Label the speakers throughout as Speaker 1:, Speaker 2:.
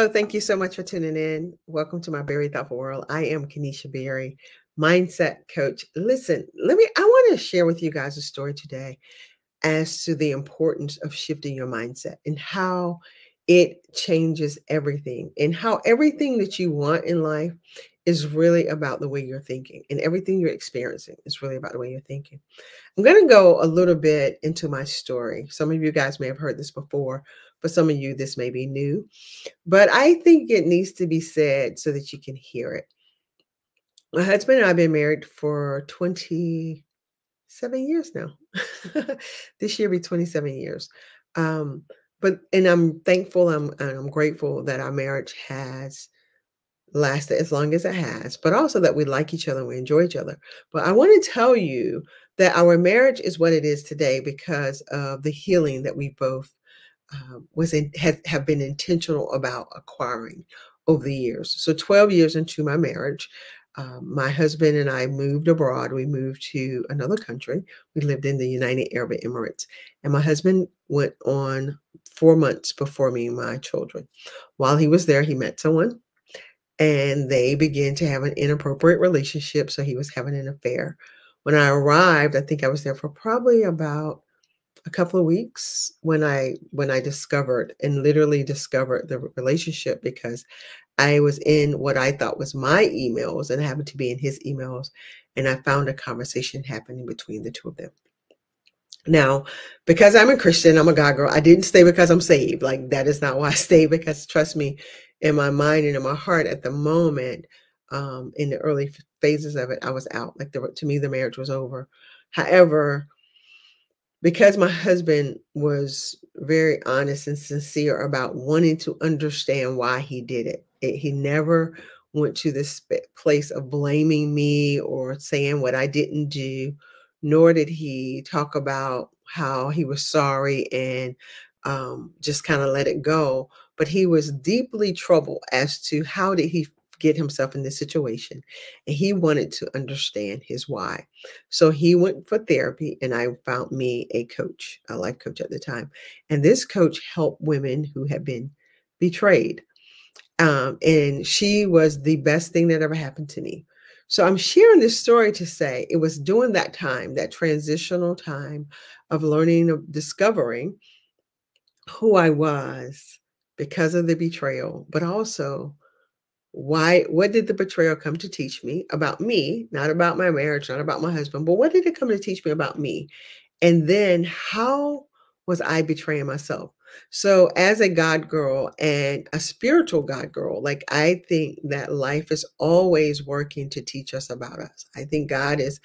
Speaker 1: Hello, thank you so much for tuning in. Welcome to my Very Thoughtful World. I am Kenesha Berry, mindset coach. Listen, I want to share with you guys a story today as to the importance of shifting your mindset and how it changes everything and how everything that you want in life is really about the way you're thinking, and everything you're experiencing is really about the way you're thinking. I'm going to go a little bit into my story. Some of you guys may have heard this before. For some of you, this may be new, but I think it needs to be said so that you can hear it. My husband and I have been married for 27 years now. This year will be 27 years. And I'm thankful, I'm grateful that our marriage has lasted as long as it has, but also that we like each other and we enjoy each other. But I want to tell you that our marriage is what it is today because of the healing that we both have been intentional about acquiring over the years. So 12 years into my marriage, my husband and I moved abroad. We moved to another country. We lived in the United Arab Emirates. And my husband went on 4 months before me and my children. While he was there, he met someone and they began to have an inappropriate relationship. So he was having an affair. When I arrived, I think I was there for probably about a couple of weeks when I discovered and literally discovered the relationship, because I was in what I thought was my emails and happened to be in his emails, and I found a conversation happening between the two of them. Now, because I'm a Christian, I'm a God girl, I didn't stay because I'm saved. Like, that is not why I stayed, because trust me, in my mind and in my heart at the moment, in the early phases of it, I was out. Like, to me, the marriage was over. However, because my husband was very honest and sincere about wanting to understand why he did it, he never went to this place of blaming me or saying what I didn't do, nor did he talk about how he was sorry and just kind of let it go. But he was deeply troubled as to how did he get himself in this situation, and he wanted to understand his why. So he went for therapy, and I found me a coach, a life coach at the time. And this coach helped women who had been betrayed. And she was the best thing that ever happened to me. So I'm sharing this story to say it was during that time, that transitional time of learning, of discovering who I was because of the betrayal, but also what did the betrayal come to teach me, not about my marriage, not about my husband, but what did it come to teach me about me? And then how was I betraying myself? So as a God girl and a spiritual God girl, like, I think that life is always working to teach us about us. I think God is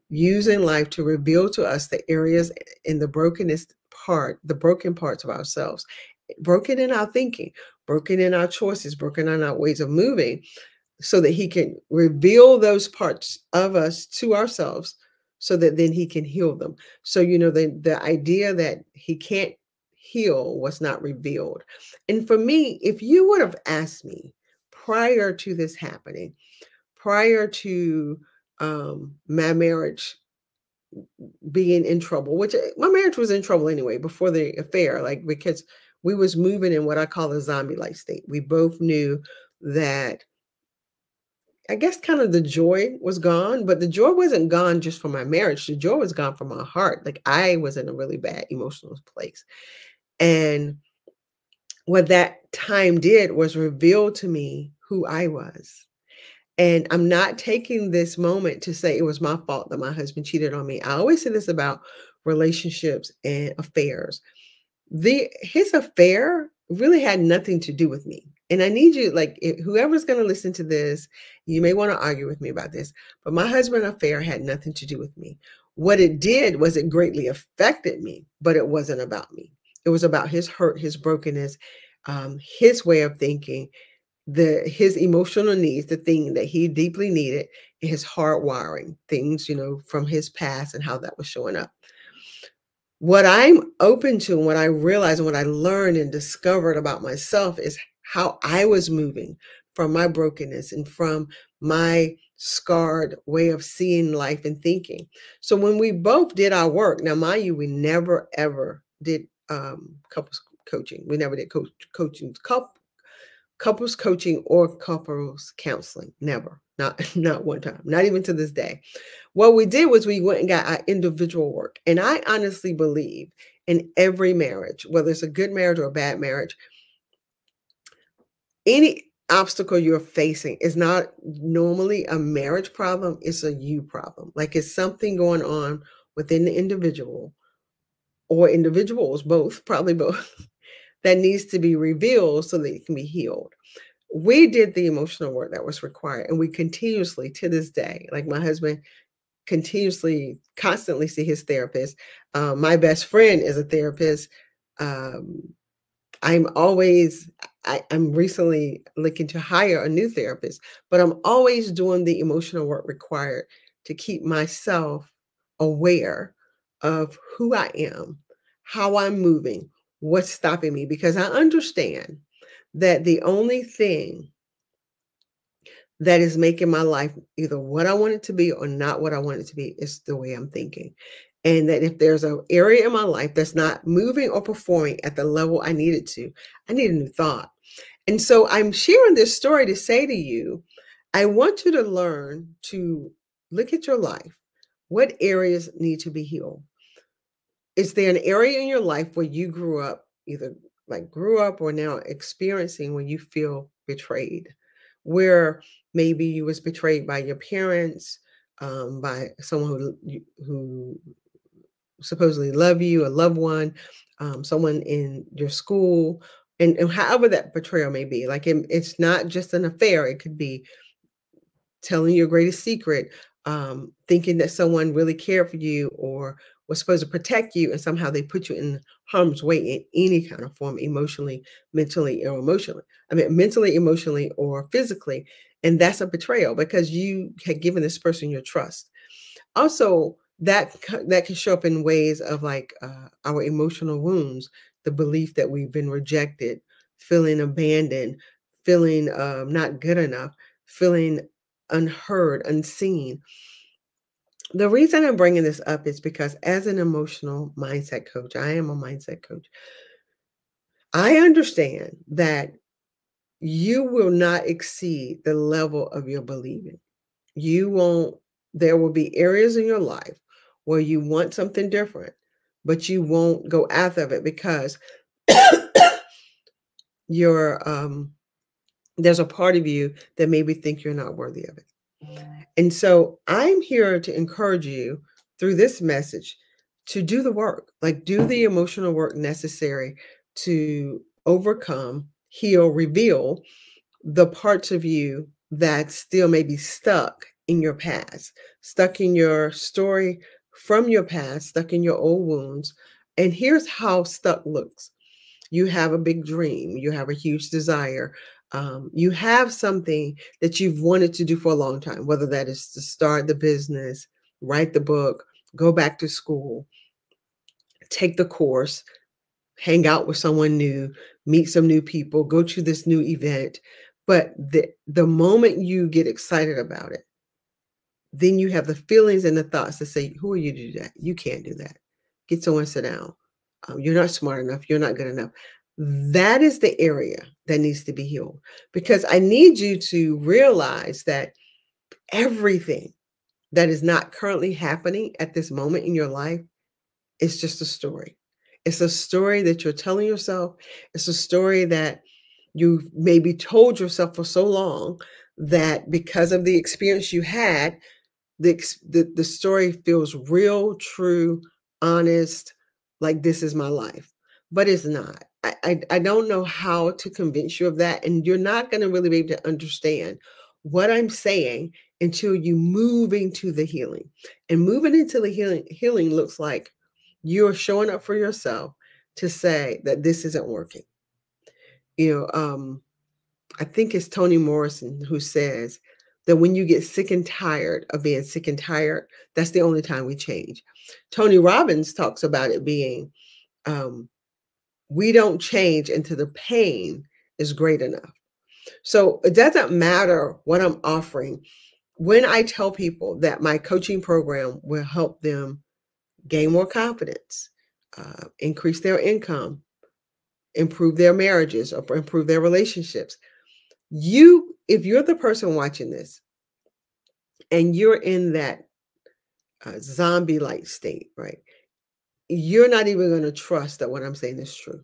Speaker 1: using life to reveal to us the areas in the the broken parts of ourselves, broken in our thinking, broken in our choices, broken in our ways of moving, so that he can reveal those parts of us to ourselves, so that then he can heal them. So, the idea that he can't heal was not revealed. And for me, if you would have asked me prior to this happening, prior to my marriage being in trouble, which my marriage was in trouble anyway before the affair, like, because we was moving in what I call a zombie-like state. We both knew that, I guess, kind of the joy was gone, but the joy wasn't gone just from my marriage. The joy was gone from my heart. Like, I was in a really bad emotional place. And what that time did was reveal to me who I was. And I'm not taking this moment to say it was my fault that my husband cheated on me. I always say this about relationships and affairs. His affair really had nothing to do with me. And I need you, like, whoever's going to listen to this, you may want to argue with me about this, but my husband's affair had nothing to do with me. What it did was it greatly affected me, but it wasn't about me. It was about his hurt, his brokenness, his way of thinking, his emotional needs, the thing that he deeply needed, his hardwiring, things, from his past and how that was showing up. What I'm open to and what I realized and what I learned and discovered about myself is how I was moving from my brokenness and from my scarred way of seeing life and thinking. So when we both did our work, now mind you, we never ever did couples coaching. We never did coaching. couples coaching or couples counseling. Never. Not not one time. Not even to this day. What we did was we went and got our individual work. And I honestly believe in every marriage, whether it's a good marriage or a bad marriage, any obstacle you're facing is not normally a marriage problem, it's a you problem. Like it's something going on within the individual or individuals, both, probably both, that needs to be revealed so that it can be healed. We did the emotional work that was required, and we continuously, to this day, like my husband continuously, constantly see his therapist. My best friend is a therapist. Um, I'm always, I'm recently looking to hire a new therapist, but I'm always doing the emotional work required to keep myself aware of who I am, how I'm moving, what's stopping me, because I understand that the only thing that is making my life either what I want it to be or not what I want it to be is the way I'm thinking. And that if there's an area in my life that's not moving or performing at the level I need it to, I need a new thought. And so I'm sharing this story to say to you, I want you to learn to look at your life. What areas need to be healed? Is there an area in your life where you grew up, either like grew up or now experiencing when you feel betrayed? Where maybe you was betrayed by your parents, by someone who supposedly love you, a loved one, someone in your school, and however that betrayal may be. Like it's not just an affair; it could be telling your greatest secret, thinking that someone really cared for you or was supposed to protect you, and somehow they put you in harm's way in any kind of form, emotionally, mentally, or emotionally. I mean, mentally, emotionally, or physically. And that's a betrayal because you had given this person your trust. Also, that can show up in ways of like our emotional wounds, the belief that we've been rejected, feeling abandoned, feeling not good enough, feeling unheard, unseen. The reason I'm bringing this up is because as an emotional mindset coach, I am a mindset coach. I understand that you will not exceed the level of your believing. You won't, there will be areas in your life where you want something different, but you won't go after it because you're there's a part of you that maybe think you're not worthy of it. And so I'm here to encourage you through this message to do the work, like do the emotional work necessary to overcome, heal, reveal the parts of you that still may be stuck in your past, stuck in your story from your past, stuck in your old wounds. And here's how stuck looks. You have a big dream, you have a huge desire, you have something that you've wanted to do for a long time, whether that is to start the business, write the book, go back to school, take the course, hang out with someone new, meet some new people, go to this new event. But the moment you get excited about it, then you have the feelings and the thoughts that say, who are you to do that? You can't do that. Get someone to sit down. You're not smart enough. You're not good enough. That is the area that needs to be healed because I need you to realize that everything that is not currently happening at this moment in your life is just a story. It's a story that you're telling yourself. It's a story that you maybe told yourself for so long that because of the experience you had, the story feels real, true, honest, like this is my life, but it's not. I don't know how to convince you of that, and you're not going to really be able to understand what I'm saying until you move into the healing. And moving into the healing looks like you're showing up for yourself to say that this isn't working. You know, I think it's Toni Morrison who says that when you get sick and tired of being sick and tired, that's the only time we change. Tony Robbins talks about it being, we don't change until the pain is great enough. So it doesn't matter what I'm offering. When I tell people that my coaching program will help them gain more confidence, increase their income, improve their marriages, or improve their relationships, If you're the person watching this and you're in that zombie-like state, right? You're not even going to trust that what I'm saying is true.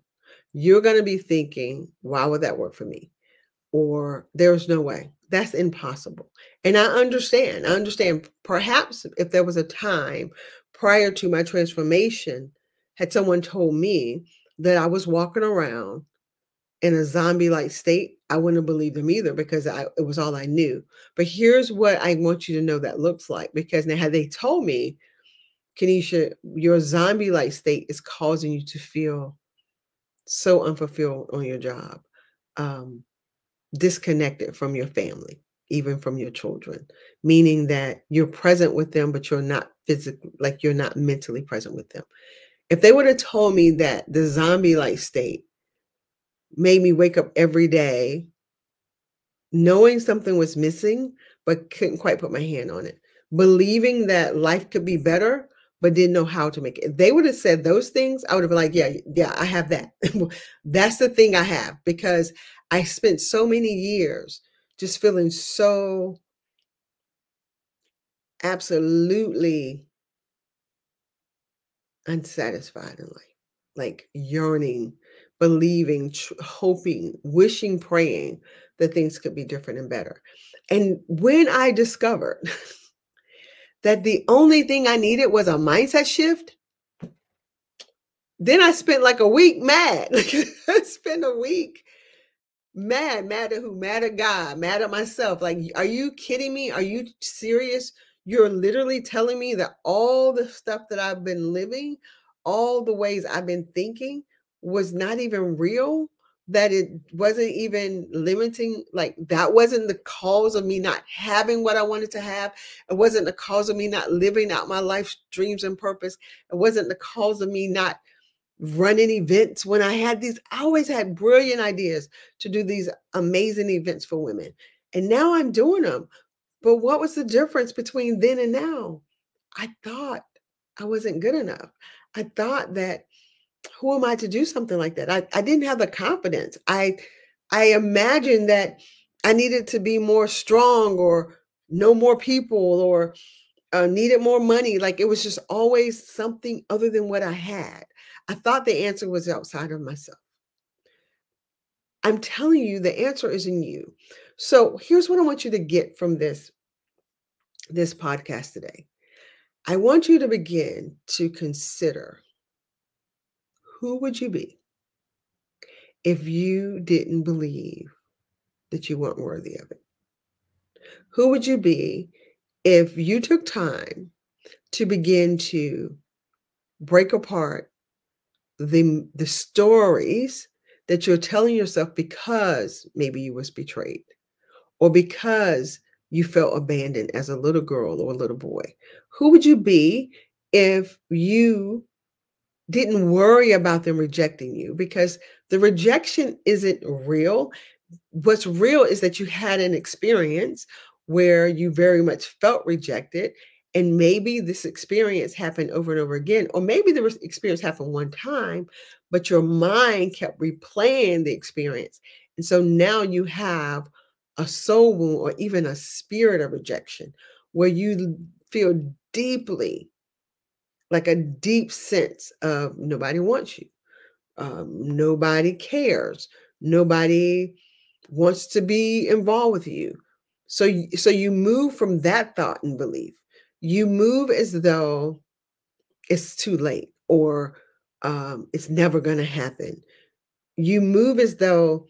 Speaker 1: You're going to be thinking, why would that work for me? Or there's no way. That's impossible. And I understand. I understand. Perhaps if there was a time prior to my transformation, had someone told me that I was walking around in a zombie-like state, I wouldn't have believed them either because it was all I knew. But here's what I want you to know that looks like, because now had they told me, Kenesha, your zombie-like state is causing you to feel so unfulfilled on your job, um, disconnected from your family, even from your children, meaning that you're present with them, but you're not physically, like you're not mentally present with them. If they would have told me that the zombie-like state made me wake up every day knowing something was missing, but couldn't quite put my hand on it, believing that life could be better, but didn't know how to make it. If they would have said those things, I would have been like, yeah, yeah, I have that. That's the thing I have, because I spent so many years just feeling so absolutely unsatisfied in life, like yearning, believing, hoping, wishing, praying that things could be different and better. And when I discovered that the only thing I needed was a mindset shift, then I spent like a week mad. I spent a week mad at who? Mad at God, mad at myself. Like, are you kidding me? Are you serious? You're literally telling me that all the stuff that I've been living, all the ways I've been thinking was not even real, that it wasn't even limiting, like that wasn't the cause of me not having what I wanted to have. It wasn't the cause of me not living out my life's dreams and purpose. It wasn't the cause of me not running events when I always had brilliant ideas to do these amazing events for women. And now I'm doing them. But what was the difference between then and now? I thought I wasn't good enough. I thought that, who am I to do something like that? I didn't have the confidence. I imagined that I needed to be more strong or know more people or needed more money. Like it was just always something other than what I had. I thought the answer was outside of myself. I'm telling you, the answer is in you. So here's what I want you to get from this podcast today. I want you to begin to consider, who would you be if you didn't believe that you weren't worthy of it? Who would you be if you took time to begin to break apart the stories that you're telling yourself because maybe you was betrayed or because you felt abandoned as a little girl or a little boy? Who would you be if you didn't worry about them rejecting you? Because the rejection isn't real. What's real is that you had an experience where you very much felt rejected. And maybe this experience happened over and over again, or maybe the experience happened one time, but your mind kept replaying the experience. And so now you have a soul wound or even a spirit of rejection where you feel deeply, like a deep sense of nobody wants you. Nobody cares. Nobody wants to be involved with you. So you move from that thought and belief. You move as though it's too late or it's never going to happen. You move as though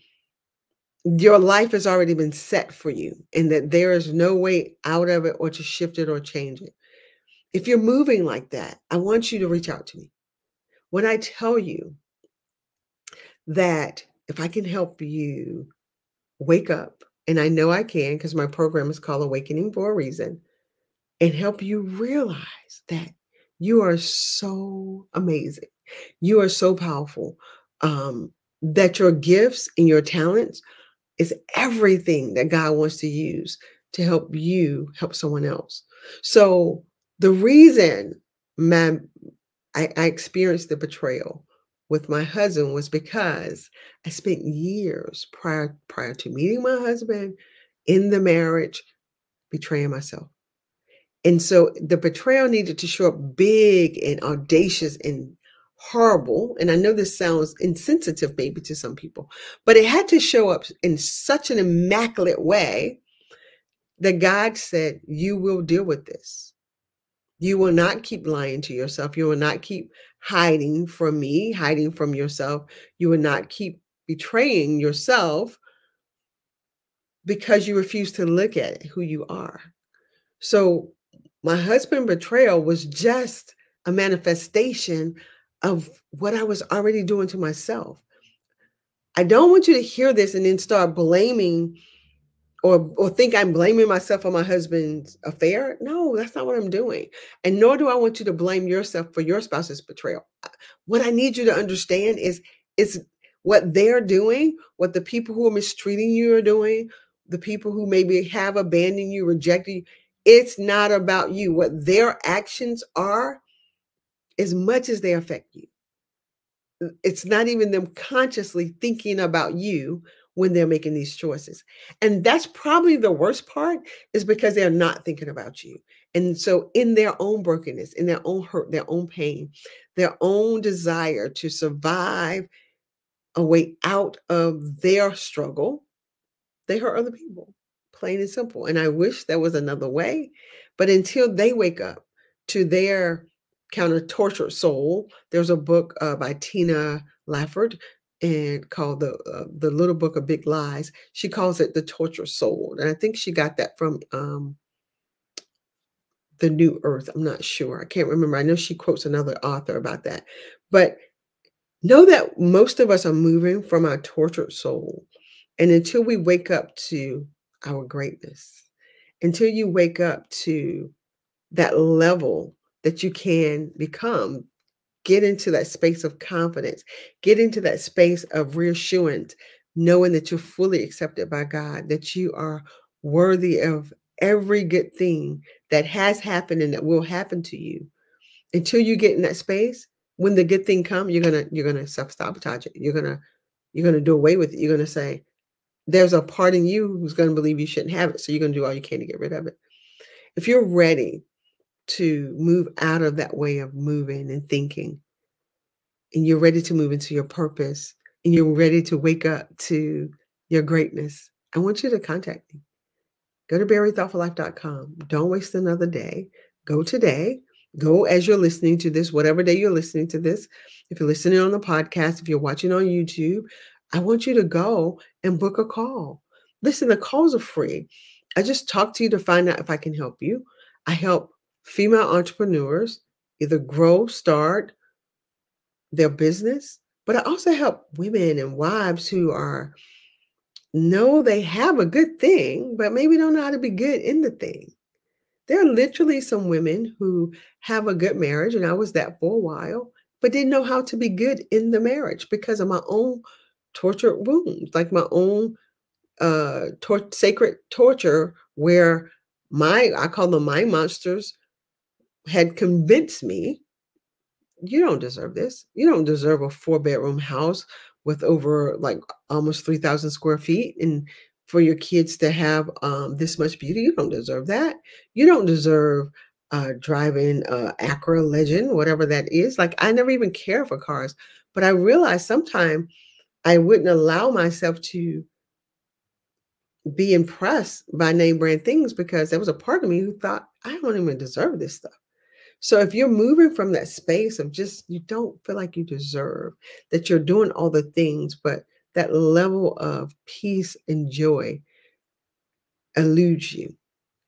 Speaker 1: your life has already been set for you and that there is no way out of it or to shift it or change it. If you're moving like that, I want you to reach out to me. When I tell you that if I can help you wake up, and I know I can because my program is called Awakening for a reason, and help you realize that you are so amazing. You are so powerful. That your gifts and your talents is everything that God wants to use to help you help someone else. So the reason I experienced the betrayal with my husband was because I spent years prior to meeting my husband in the marriage betraying myself. And so the betrayal needed to show up big and audacious and horrible. And I know this sounds insensitive maybe to some people, but it had to show up in such an immaculate way that God said, you will deal with this. You will not keep lying to yourself. You will not keep hiding from me, hiding from yourself. You will not keep betraying yourself because you refuse to look at who you are. So my husband betrayal was just a manifestation of what I was already doing to myself. I don't want you to hear this and then start blaming or think I'm blaming myself for my husband's affair. No, that's not what I'm doing. And nor do I want you to blame yourself for your spouse's betrayal. What I need you to understand is what they're doing, what the people who are mistreating you are doing, the people who maybe have abandoned you, rejected you. It's not about you. What their actions are, as much as they affect you. It's not even them consciously thinking about you when they're making these choices. And that's probably the worst part is because they're not thinking about you. And so in their own brokenness, in their own hurt, their own pain, their own desire to survive a way out of their struggle, they hurt other people, plain and simple. And I wish there was another way. But until they wake up to their counter tortured soul, there's a book by Tina Lafford and called the Little Book of Big Lies. She calls it the tortured soul, and I think she got that from the New Earth. I'm not sure. I can't remember. I know she quotes another author about that, but know that most of us are moving from our tortured soul. And until we wake up to our greatness, until you wake up to that level that you can become, get into that space of confidence, get into that space of reassurance, knowing that you're fully accepted by God, that you are worthy of every good thing that has happened and that will happen to you. Until you get in that space, when the good thing comes, you're gonna self-sabotage it. You're gonna do away with it. You're gonna say, there's a part in you who's gonna believe you shouldn't have it. So you're gonna do all you can to get rid of it. If you're ready to move out of that way of moving and thinking, and you're ready to move into your purpose, and you're ready to wake up to your greatness, I want you to contact me. Go to berrythoughtfullife.com. Don't waste another day. Go today. Go as you're listening to this, whatever day you're listening to this. If you're listening on the podcast, if you're watching on YouTube, I want you to go and book a call. Listen, the calls are free. I just talk to you to find out if I can help you. I help female entrepreneurs either grow, start their business, but I also help women and wives who know they have a good thing, but maybe don't know how to be good in the thing. There are literally some women who have a good marriage, and I was that for a while, but didn't know how to be good in the marriage because of my own tortured wounds, like my own sacred torture, where I call them my monsters, had convinced me, you don't deserve this. You don't deserve a 4-bedroom house with over like almost 3,000 square feet and for your kids to have this much beauty. You don't deserve that. You don't deserve driving Acura Legend, whatever that is. Like, I never even care for cars, but I realized sometime I wouldn't allow myself to be impressed by name brand things because there was a part of me who thought, I don't even deserve this stuff. So if you're moving from that space of just, you don't feel like you deserve, that you're doing all the things, but that level of peace and joy eludes you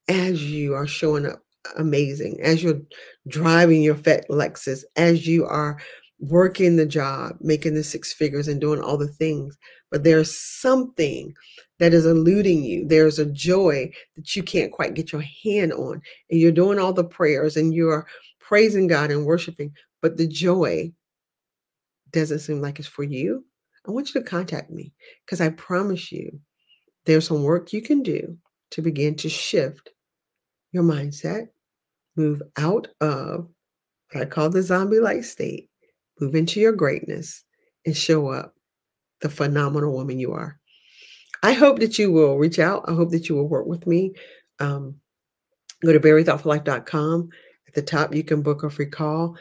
Speaker 1: as you are showing up amazing, as you're driving your fat Lexus, as you are working the job, making the 6 figures and doing all the things. But there's something that is eluding you. There's a joy that you can't quite get your hand on. And you're doing all the prayers and you're praising God and worshiping, but the joy doesn't seem like it's for you. I want you to contact me because I promise you there's some work you can do to begin to shift your mindset, move out of what I call the zombie-like state, move into your greatness, and show up the phenomenal woman you are. I hope that you will reach out. I hope that you will work with me. Um, Go to verythoughtfullife.com. At the top, you can book a free call.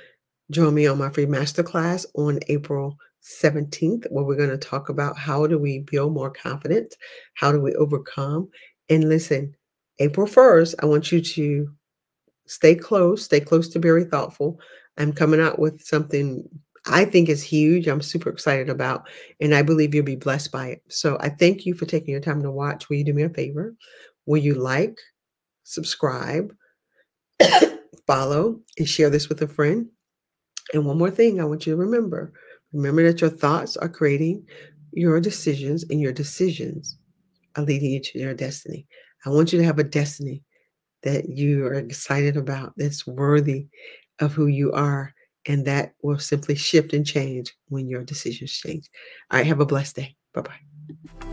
Speaker 1: Join me on my free masterclass on April 17th, where we're going to talk about how do we build more confidence? How do we overcome? And listen, April 1st, I want you to stay close to Very Thoughtful. I'm coming out with something I think is huge. I'm super excited about, and I believe you'll be blessed by it. So I thank you for taking your time to watch. Will you do me a favor? Will you like, subscribe, follow, and share this with a friend? And one more thing I want you to remember. Remember that your thoughts are creating your decisions, and your decisions are leading you to your destiny. I want you to have a destiny that you are excited about, that's worthy of who you are. And that will simply shift and change when your decisions change. All right, have a blessed day. Bye bye.